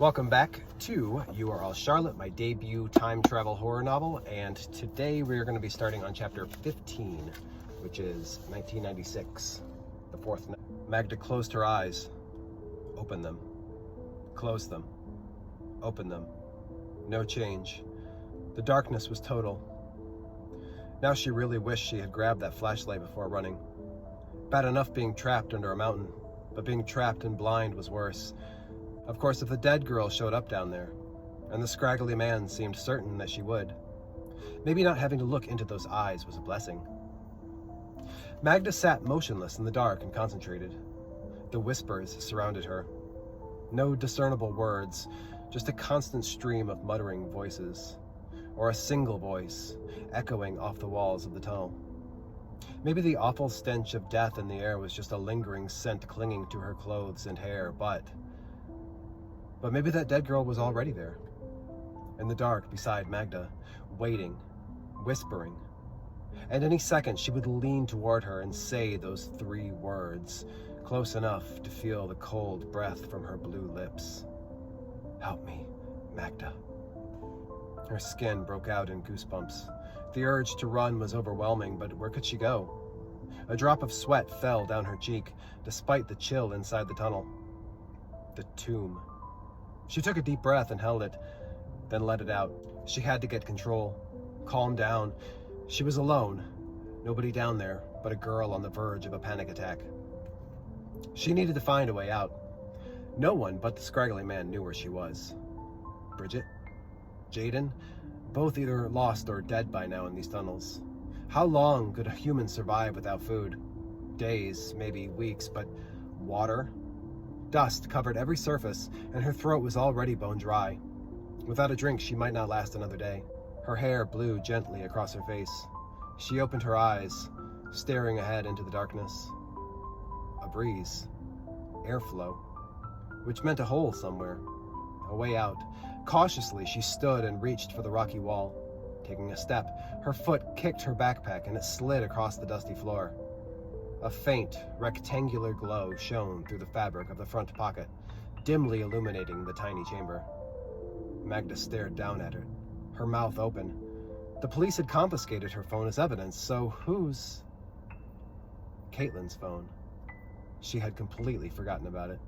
Welcome back to You Are All Charlotte, my debut time travel horror novel, and today we're going to be starting on chapter 15, which is 1996, the fourth night. Magda closed her eyes, opened them, closed them, opened them. No change. The darkness was total. Now she really wished she had grabbed that flashlight before running. Bad enough being trapped under a mountain, but being trapped and blind was worse. Of course, if the dead girl showed up down there, and the scraggly man seemed certain that she would, maybe not having to look into those eyes was a blessing. Magda sat motionless in the dark and concentrated. The whispers surrounded her. No discernible words, just a constant stream of muttering voices, or a single voice echoing off the walls of the tunnel. Maybe the awful stench of death in the air was just a lingering scent clinging to her clothes and hair, but maybe that dead girl was already there, in the dark beside Magda, waiting, whispering. And any second she would lean toward her and say those three words, close enough to feel the cold breath from her blue lips. "Help me, Magda." Her skin broke out in goosebumps. The urge to run was overwhelming, but where could she go? A drop of sweat fell down her cheek, despite the chill inside the tunnel. The tomb. She took a deep breath and held it, then let it out. She had to get control, calm down. She was alone, nobody down there but a girl on the verge of a panic attack. She needed to find a way out. No one but the scraggly man knew where she was. Bridget? Jaden? Both either lost or dead by now in these tunnels. How long could a human survive without food? Days, maybe weeks, but water? Dust covered every surface, and her throat was already bone dry. Without a drink, she might not last another day. Her hair blew gently across her face. She opened her eyes, staring ahead into the darkness. A breeze. Airflow. Which meant a hole somewhere. A way out. Cautiously, she stood and reached for the rocky wall. Taking a step, her foot kicked her backpack and it slid across the dusty floor. A faint, rectangular glow shone through the fabric of the front pocket, dimly illuminating the tiny chamber. Magda stared down at it, her mouth open. The police had confiscated her phone as evidence, so whose? Caitlin's phone. She had completely forgotten about it.